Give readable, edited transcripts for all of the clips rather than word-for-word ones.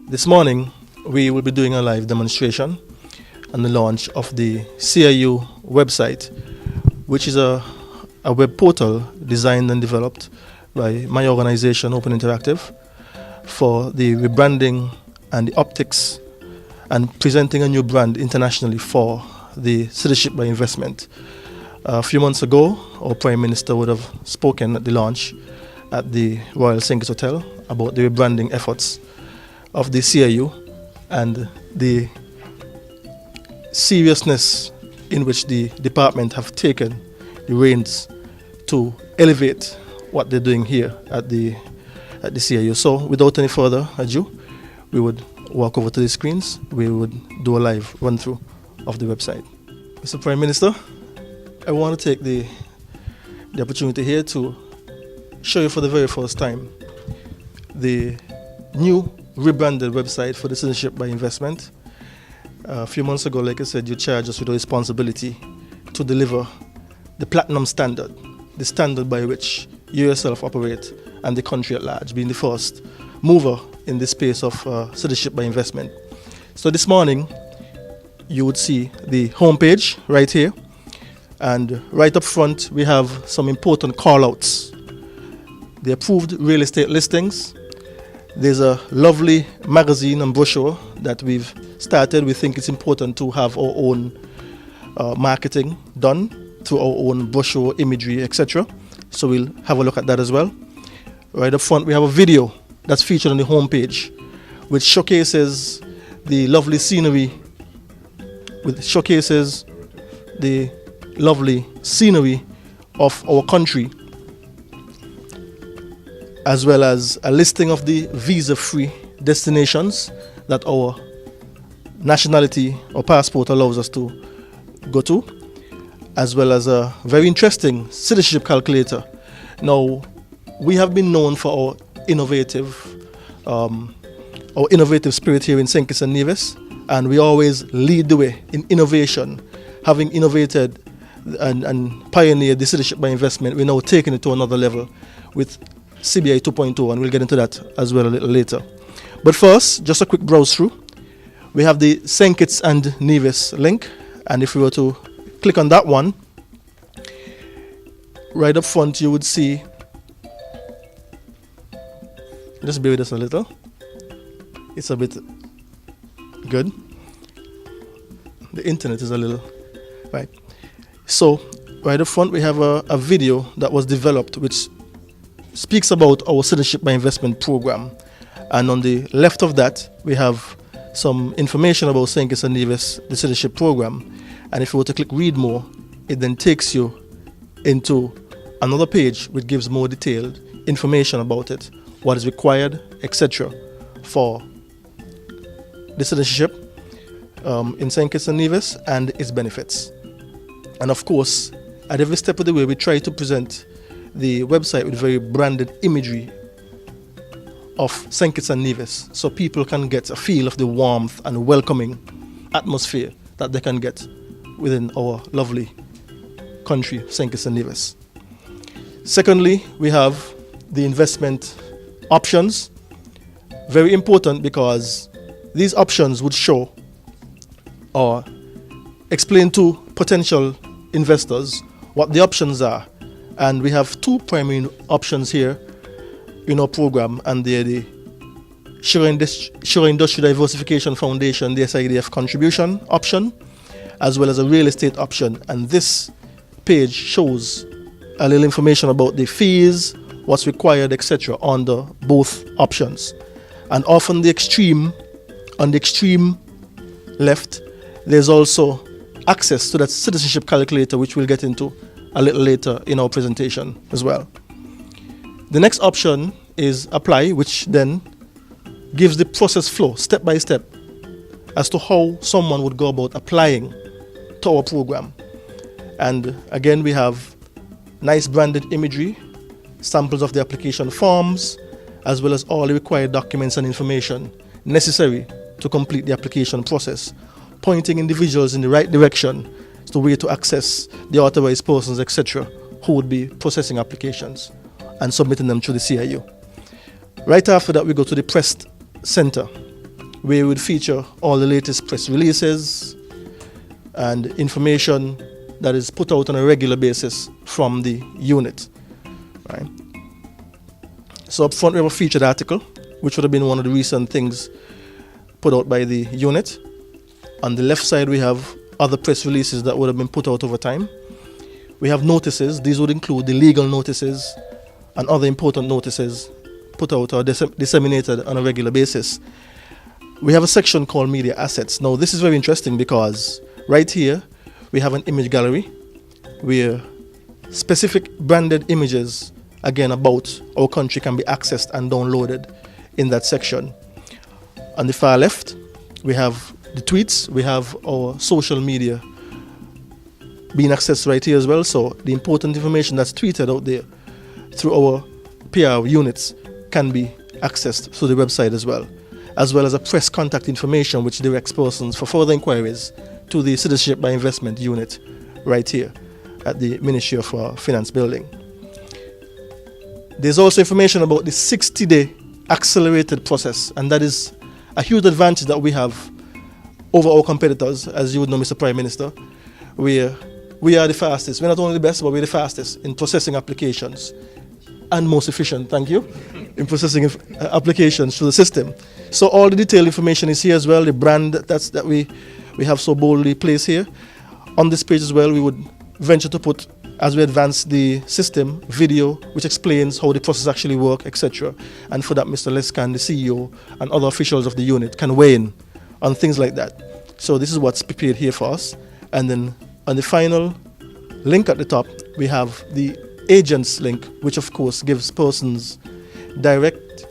This morning, we will be doing a live demonstration on the launch of the CIU website, which is a web portal designed and developed by my organization, Open Interactive, for the rebranding and the optics and presenting a new brand internationally for the citizenship by investment. A few months ago, our Prime Minister would have spoken at the launch at the Royal St. Kitts Hotel about the rebranding efforts of the CIU and the seriousness in which the department have taken the reins to elevate what they're doing here at the CIU. So without any further ado, we would walk over to the screens. We would do a live run through of the website. Mr. Prime Minister, I want to take the opportunity here to show you for the very first time the new rebranded website for the citizenship by investment. A few months ago, like I said, you charged us with a responsibility to deliver the platinum standard, the standard by which you yourself operate and the country at large, being the first mover in the space of citizenship by investment. So this morning, you would see the homepage right here, and right up front, we have some important call-outs. The approved real estate listings. There's a lovely magazine and brochure that we've started. We think it's important to have our own marketing done through our own brochure, imagery, etc. So we'll have a look at that as well. Right up front, we have a video that's featured on the homepage, which showcases the lovely scenery, of our country, as well as a listing of the visa-free destinations that our nationality or passport allows us to go to, as well as a very interesting citizenship calculator. Now, we have been known for our innovative spirit here in St. Kitts and Nevis, and we always lead the way in innovation. Having innovated and pioneered the citizenship by investment, we're now taking it to another level with CBI 2.0, and we'll get into that as well a little later. But first, just a quick browse through. We have the St. Kitts and Nevis link, and if we were to click on that one, right up front you would see, just bear with us a little, it's a bit good, the internet is a little, right. So right up front we have a video that was developed which speaks about our citizenship by investment program, and on the left of that we have some information about St. Kitts and Nevis, the citizenship program, and if you were to click read more, it then takes you into another page which gives more detailed information about it, what is required, etc. for the citizenship in St. Kitts and Nevis and its benefits. And of course, at every step of the way we try to present the website with very branded imagery of St. Kitts and Nevis, so people can get a feel of the warmth and welcoming atmosphere that they can get within our lovely country, St. Kitts and Nevis. Secondly, we have the investment options. Very important, because these options would show or explain to potential investors what the options are. And we have two primary options here in our program, and they're the Sugar Industry Diversification Foundation, the SIDF contribution option, as well as a real estate option. And this page shows a little information about the fees, what's required, etc. under both options. And off on the extreme left, there's also access to that citizenship calculator, which we'll get into a little later in our presentation as well. The next option is apply, which then gives the process flow step by step as to how someone would go about applying to our program. And again, we have nice branded imagery, samples of the application forms, as well as all the required documents and information necessary to complete the application process, pointing individuals in the right direction to where to access the authorized persons, etc., who would be processing applications and submitting them to the CIU. Right after that, we go to the Press Center. where we would feature all the latest press releases and information that is put out on a regular basis from the unit. Right? So up front we have a featured article, which would have been one of the recent things put out by the unit. On the left side we have other press releases that would have been put out over time. We have notices. These would include the legal notices and other important notices put out or disseminated on a regular basis. We have a section called media assets. Now this is very interesting because right here we have an image gallery where specific branded images, again, about our country can be accessed and downloaded in that section. On the far left we have the tweets. We have our social media being accessed right here as well. So the important information that's tweeted out there through our PR units can be accessed through the website as well as a press contact information which directs persons for further inquiries to the Citizenship by Investment unit right here at the Ministry of Finance building. There's also information about the 60-day accelerated process, and that is a huge advantage that we have over our competitors. As you would know, Mr. Prime Minister, we are the fastest. We're not only the best, but we're the fastest in processing applications and most efficient, thank you, in processing applications through the system. So all the detailed information is here as well, the brand that we have so boldly placed here. On this page as well, we would venture to put, as we advance the system, video which explains how the process actually works, etc. And for that, Mr. Lescan, the CEO, and other officials of the unit can weigh in on things like that. So this is what's prepared here for us. And then on the final link at the top, we have the agents link, which of course gives persons direct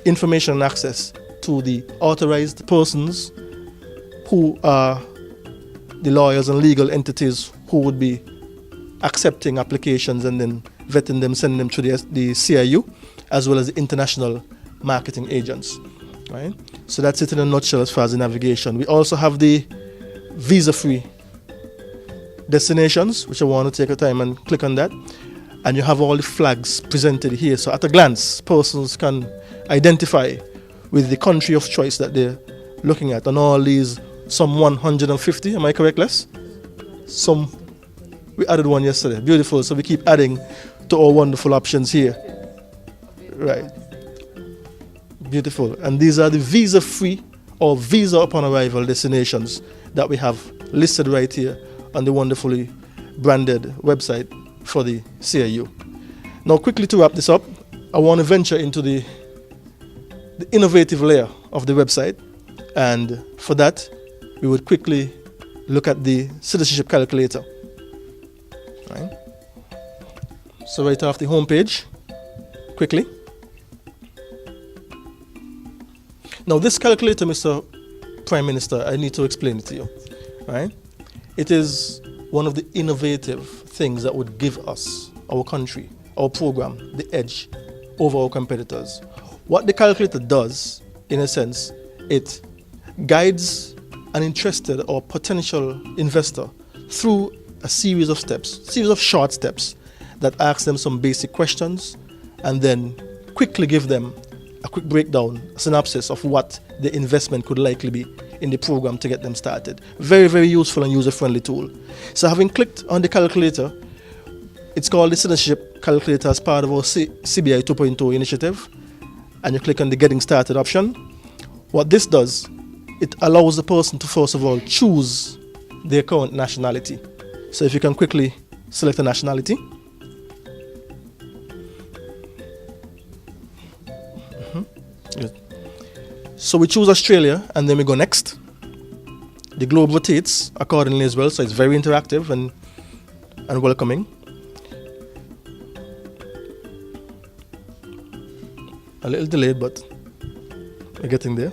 information and access to the authorized persons who are the lawyers and legal entities who would be accepting applications and then vetting them, sending them to the CIU, as well as the international marketing agents. Right? So that's it in a nutshell as far as the navigation. We also have the visa-free destinations, which I want to take a time and click on that. And you have all the flags presented here. So at a glance, persons can identify with the country of choice that they're looking at. And all these, some 150, am I correct, Les? We added one yesterday. Beautiful. So we keep adding to our wonderful options here. Right. Beautiful. And these are the visa-free or visa upon arrival destinations that we have listed right here on the wonderfully branded website for the CIU. Now, quickly to wrap this up, I want to venture into the innovative layer of the website. And for that, we would quickly look at the citizenship calculator. Right. So right off the home page, quickly. Now this calculator, Mr. Prime Minister, I need to explain it to you. Right? It is one of the innovative things that would give us, our country, our program, the edge over our competitors. What the calculator does, in a sense, it guides an interested or potential investor through a series of steps, series of short steps that ask them some basic questions and then quickly give them a quick breakdown, a synopsis of what the investment could likely be in the program to get them started. Very, very useful and user-friendly tool. So having clicked on the calculator, it's called the Citizenship Calculator as part of our CBI 2.0 initiative, and you click on the Getting Started option. What this does, it allows the person to first of all choose their current nationality. So if you can quickly select a nationality. Good. So we choose Australia and then we go next. The globe rotates accordingly as well, so it's very interactive and welcoming. A little delayed, but we're getting there.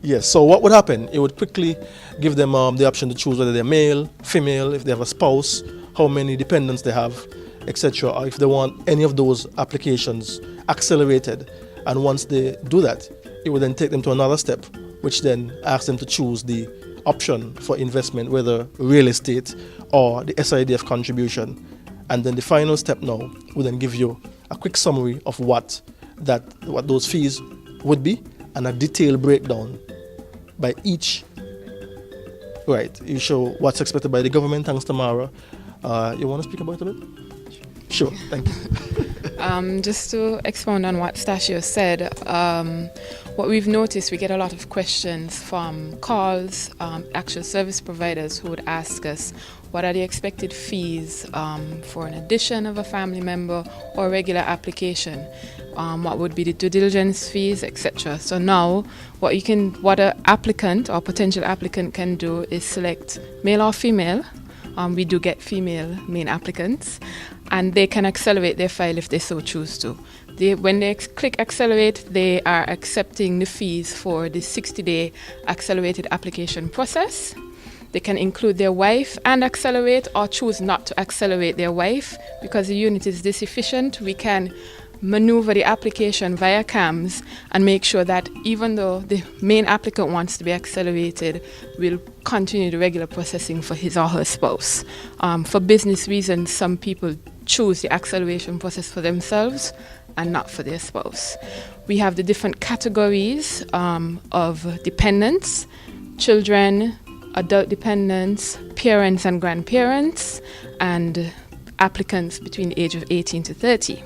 Yes, so what would happen? It would quickly give them the option to choose whether they're male, female, if they have a spouse, how many dependents they have, etc. Or if they want any of those applications accelerated. And once they do that, it would then take them to another step, which then asks them to choose the option for investment, whether real estate or the SIDF contribution. And then the final step now will then give you a quick summary of what those fees would be and a detailed breakdown by each. Right, you show what's expected by the government. Thanks, Tamara. You want to speak about it a bit? Sure, thank you. Just to expound on what Stasio said, what we've noticed, we get a lot of questions from calls, actual service providers who would ask us, what are the expected fees for an addition of a family member or regular application? What would be the due diligence fees, etc. So now, what an applicant or potential applicant can do is select male or female. We do get female main applicants, and they can accelerate their file if they so choose to. When they click accelerate, they are accepting the fees for the 60-day accelerated application process. They can include their wife and accelerate, or choose not to accelerate their wife. Because the unit is this efficient, we can maneuver the application via CAMS and make sure that even though the main applicant wants to be accelerated, we'll continue the regular processing for his or her spouse. For business reasons, some people choose the acceleration process for themselves and not for their spouse. We have the different categories of dependents: children, adult dependents, parents and grandparents, and applicants between the age of 18 to 30.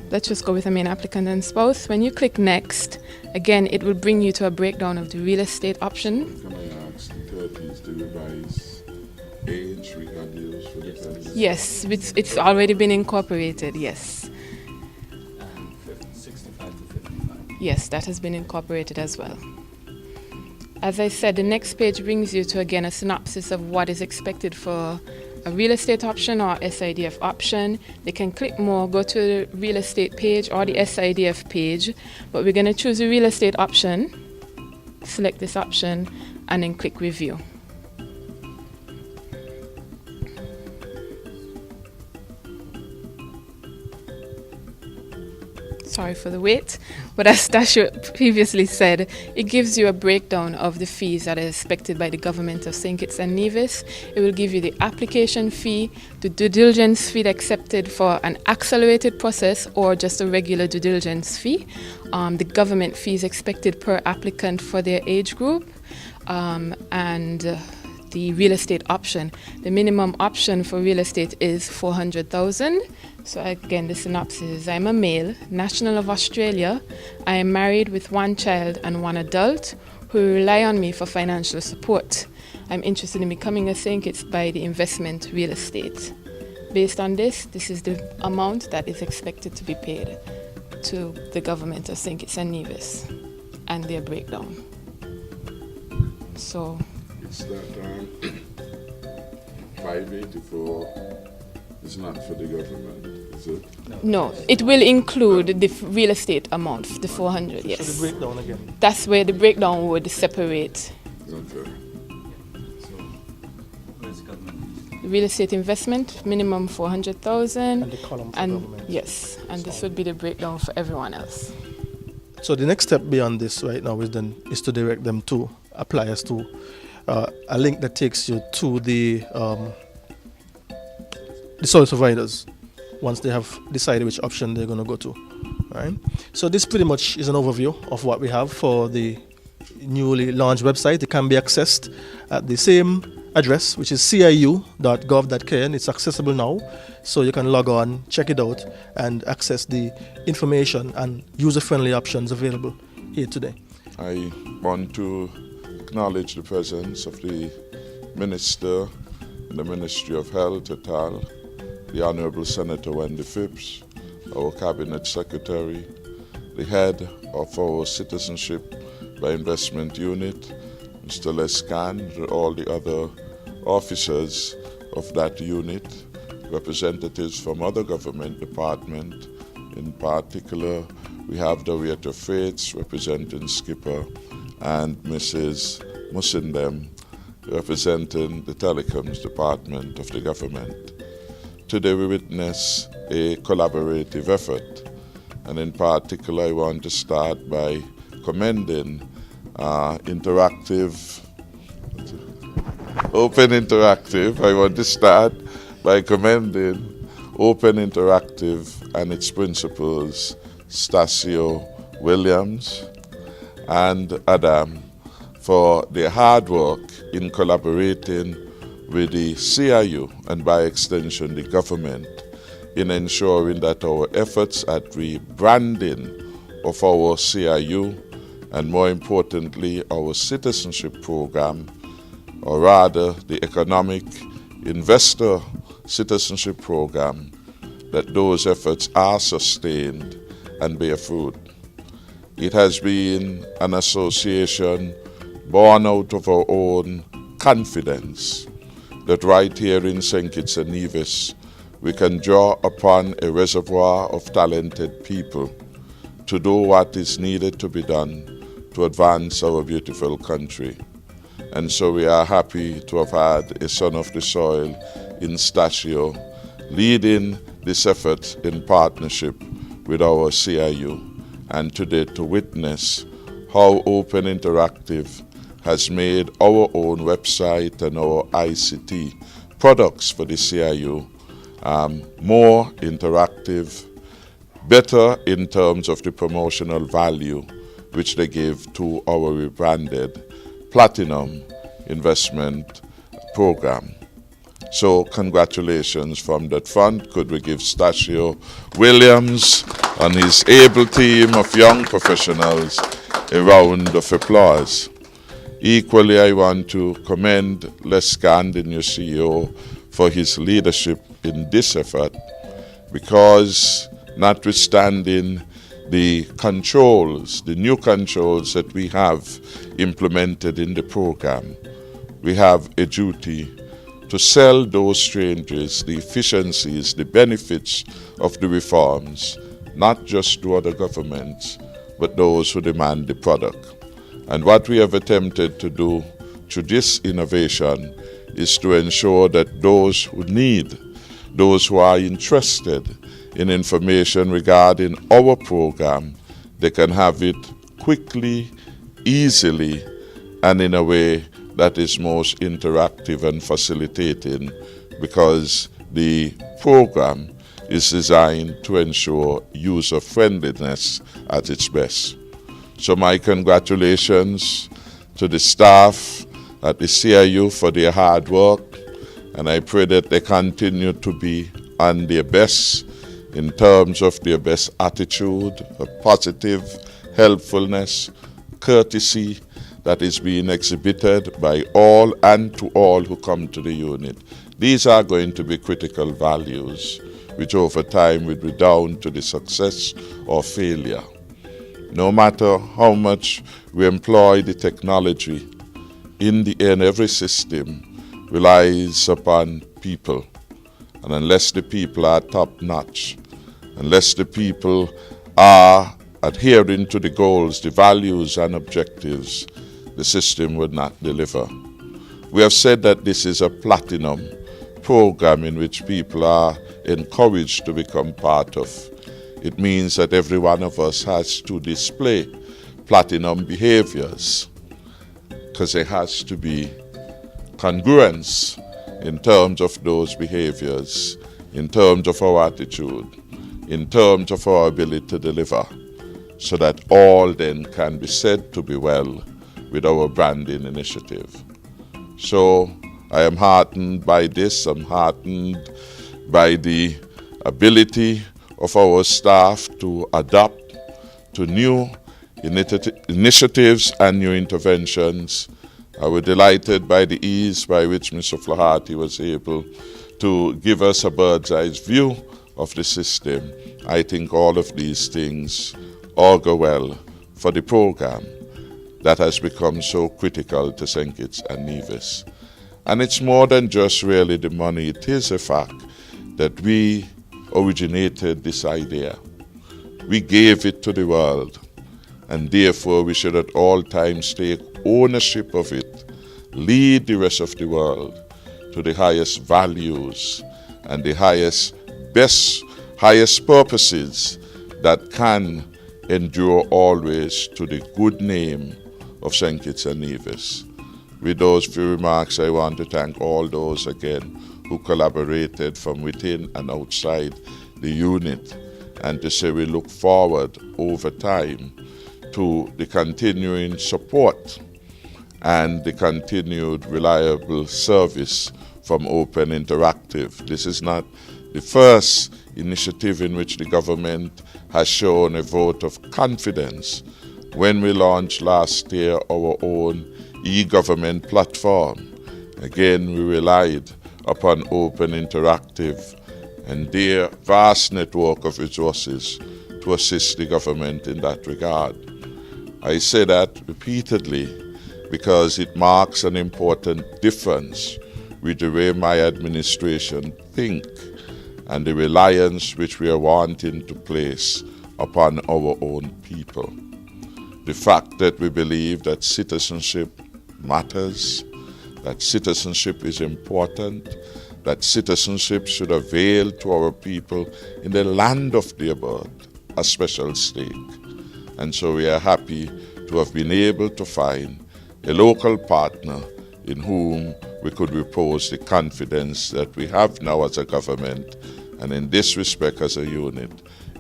Let's just go with the main applicant and spouse. When you click next, again, it will bring you to a breakdown of the real estate option. Can I ask the 30s to revise age we had used for dependents? Yes, it's already been incorporated, yes. 65 to 55. Yes, that has been incorporated as well. As I said, the next page brings you to, again, a synopsis of what is expected for a real estate option or SIDF option. They can click more, go to the real estate page or the SIDF page, but we're going to choose the real estate option, select this option, and then click review. Sorry for the wait, but as Stasio previously said, it gives you a breakdown of the fees that are expected by the government of St. Kitts and Nevis. It will give you the application fee, the due diligence fee accepted for an accelerated process or just a regular due diligence fee, the government fees expected per applicant for their age group, and the real estate option. The minimum option for real estate is 400,000. So again, the synopsis is: I'm a male, national of Australia. I am married with one child and one adult who rely on me for financial support. I'm interested in becoming a St. Kitts by the investment real estate. Based on this is the amount that is expected to be paid to the government of St. Kitts and Nevis and their breakdown. So It's that 584 is not for the government, is it? no, it will include the real estate amount, the 400, So yes. the breakdown again. That's where the breakdown would separate Okay. So, where's government? real estate investment, minimum 400,000. And the column for And government. yes, and this would be the breakdown for everyone else. So the next step beyond this right now is to direct them to appliers to a link that takes you to the service providers once they have decided which option they're going to go to. Right? So this pretty much is an overview of what we have for the newly launched website. It can be accessed at the same address, which is ciu.gov.kn, and it's accessible now. So you can log on, check it out, and access the information and user-friendly options available here today. I want to acknowledge the presence of the Minister in the Ministry of Health et al., the Honorable Senator Wendy Phipps, our Cabinet Secretary, the head of our Citizenship by Investment Unit, Mr. Lescan, all the other officers of that unit, representatives from other government departments. In particular, we have the rate of Fates representing Skipper and Mrs. Musindem representing the Telecoms Department of the government. Today we witness a collaborative effort, and in particular I want to start by commending Open Interactive. I want to start by commending Open Interactive and its principals, Stasio Williams and Adam for their hard work in collaborating with the CIU and by extension the government in ensuring that our efforts at rebranding of our CIU and more importantly our citizenship program, or rather the economic investor citizenship program, that those efforts are sustained and bear fruit. It has been an association born out of our own confidence that right here in St. Kitts and Nevis we can draw upon a reservoir of talented people to do what is needed to be done to advance our beautiful country. And so we are happy to have had a son of the soil in Stachio leading this effort in partnership with our CIU, and today to witness how Open Interactive has made our own website and our ICT products for the CIU more interactive, better in terms of the promotional value which they give to our rebranded Platinum Investment Program. So congratulations from that front. Could we give Stachio Williams and his able team of young professionals a round of applause. Equally, I want to commend Les Gand, the new CEO, for his leadership in this effort, because notwithstanding the controls, the new controls that we have implemented in the program, we have a duty to sell those strangers the efficiencies, the benefits of the reforms, not just to other governments, but those who demand the product. And what we have attempted to do through this innovation is to ensure that those who need, those who are interested in information regarding our program, they can have it quickly, easily, and in a way that is most interactive and facilitating, because the program is designed to ensure user-friendliness at its best. So my congratulations to the staff at the CIU for their hard work, and I pray that they continue to be on their best in terms of their best attitude, a positive helpfulness, courtesy that is being exhibited by all and to all who come to the unit. These are going to be critical values which over time will redound to the success or failure. No matter how much we employ the technology, in the end every system relies upon people. And unless the people are top-notch, unless the people are adhering to the goals, the values and objectives, the system would not deliver. We have said that this is a platinum program in which people are encouraged to become part of. It means that every one of us has to display platinum behaviors, because there has to be congruence in terms of those behaviors, in terms of our attitude, in terms of our ability to deliver, so that all then can be said to be well with our branding initiative. So I am heartened by this. I'm heartened by the ability of our staff to adapt to new initiatives and new interventions. I was delighted by the ease by which Mr. Flaherty was able to give us a bird's eye view of the system. I think all of these things augur well for the program that has become so critical to St. Kitts and Nevis. And it's more than just really the money. It is a fact that we originated this idea. We gave it to the world, and therefore we should at all times take ownership of it, lead the rest of the world to the highest values and the highest purposes that can endure always to the good name of St. Kitts and Nevis. With those few remarks, I want to thank all those again who collaborated from within and outside the unit, and to say we look forward over time to the continuing support and the continued reliable service from Open Interactive. This is not the first initiative in which the government has shown a vote of confidence when we launched last year our own e-government platform. Again, we relied upon Open Interactive and their vast network of resources to assist the government in that regard. I say that repeatedly because it marks an important difference with the way my administration think and the reliance which we are wanting to place upon our own people. The fact that we believe that citizenship matters, that citizenship is important, that citizenship should avail to our people in the land of their birth a special stake. And so we are happy to have been able to find a local partner in whom we could repose the confidence that we have now as a government, and in this respect as a unit,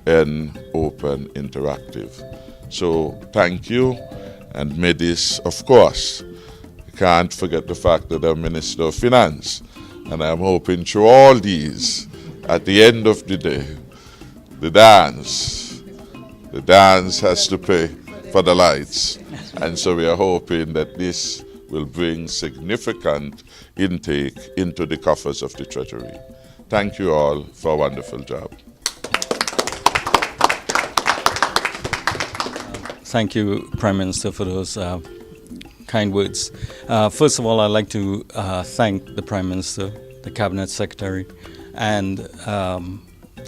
in Open Interactive. So thank you, and may this, of course, you can't forget the fact that I'm Minister of Finance, and I'm hoping through all these, at the end of the day, the dance has to pay for the lights. And so we are hoping that this will bring significant intake into the coffers of the Treasury. Thank you all for a wonderful job. Thank you, Prime Minister, for those kind words. First of all, I'd like to thank the Prime Minister, the Cabinet Secretary, and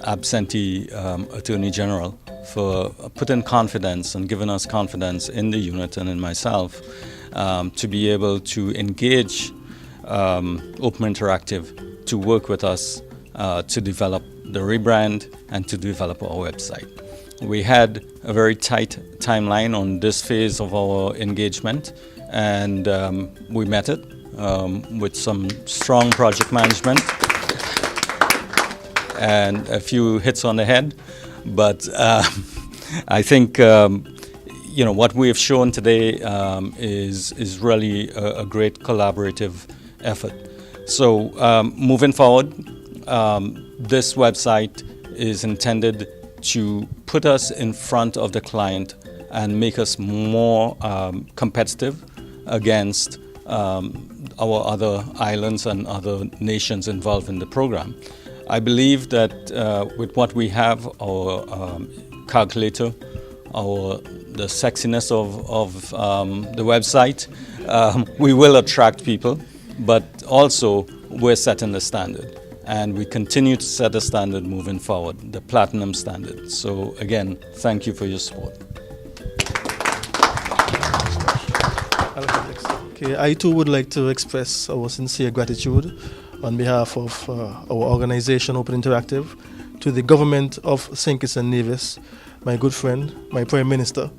absentee Attorney General for putting confidence and giving us confidence in the unit and in myself to be able to engage Open Interactive to work with us to develop the rebrand and to develop our website. We had a very tight timeline on this phase of our engagement, and we met it with some strong project management and a few hits on the head. But I think what we have shown today is really a great collaborative effort. So moving forward, this website is intended to put us in front of the client and make us more competitive against our other islands and other nations involved in the program. I believe that with what we have, our calculator, the sexiness of the website, we will attract people, but also we're setting the standard. And we continue to set a standard moving forward, the platinum standard. So again, thank you for your support. Okay, I too would like to express our sincere gratitude on behalf of our organization, Open Interactive, to the government of St. Kitts and Nevis, my good friend, my Prime Minister,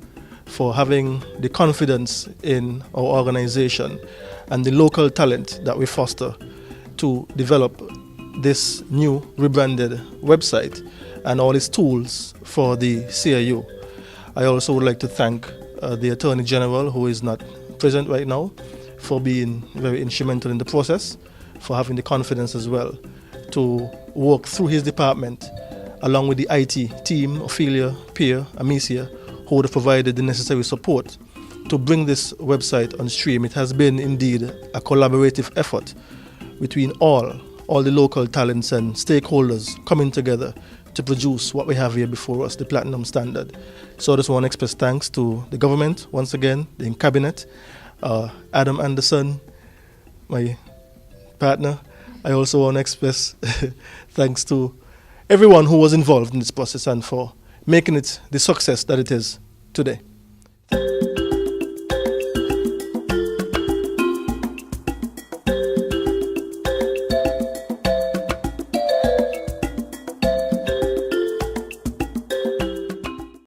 for having the confidence in our organization and the local talent that we foster to develop this new rebranded website and all its tools for the CIU. I also would like to thank the Attorney General, who is not present right now, for being very instrumental in the process, for having the confidence as well to work through his department along with the IT team, Ophelia, Pierre, Amicia, who would have provided the necessary support to bring this website on stream. It has been indeed a collaborative effort between all the local talents and stakeholders coming together to produce what we have here before us, the Platinum Standard. So I just want to express thanks to the government, once again, the Cabinet, Adam Anderson, my partner. I also want to express thanks to everyone who was involved in this process and for making it the success that it is today.